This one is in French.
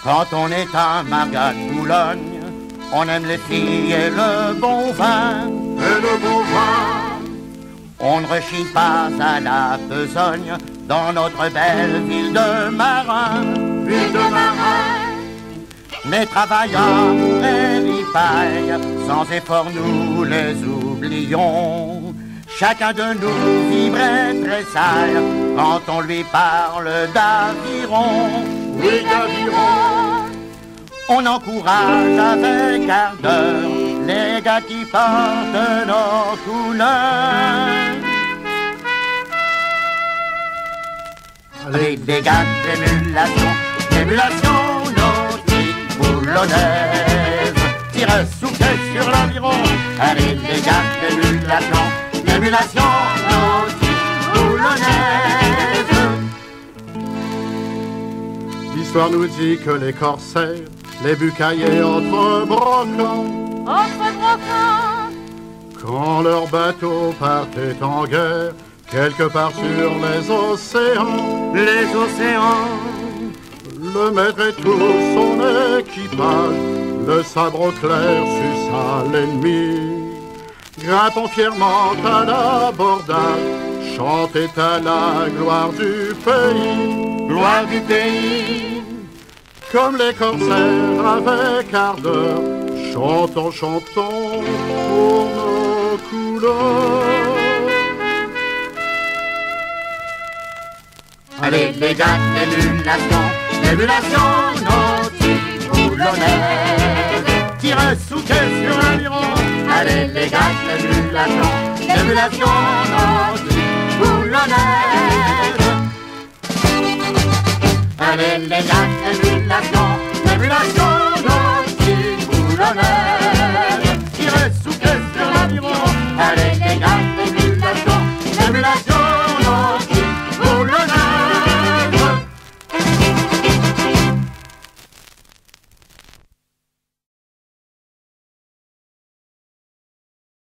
Quand on est à Margat Boulogne, on aime les filles et le bon vin. Et le bon vin. On ne rechigne pas à la besogne dans notre belle ville de marins. Ville de marins. Mais travailleurs et ripailles, sans effort nous les oublions. Chacun de nous vibre et tressaille quand on lui parle d'aviron. Oui, d'aviron. On encourage avec ardeur les gars qui portent nos couleurs. Allez, des gars d'émulation nautique boulonnaise, tire souquet sur l'aviron. Allez, des gars d'émulation nautique boulonnaise. L'histoire nous dit que les corsaires les bucaillaient entre brocants. Quand leurs bateaux partaient en guerre, quelque part sur les océans. Les océans. Le maître et tout son équipage, le sabre clair suça l'ennemi. Grimpons fièrement à l'abordage, chantait à la gloire du pays. Gloire du pays. Comme les corsaires avec ardeur, chantons, chantons pour nos couleurs. Allez les gars, l'émulation nautique boulonnaise, tire souquet sur l'aviron. Allez les gars, l'émulation nautique boulonnaise. Allez les gars,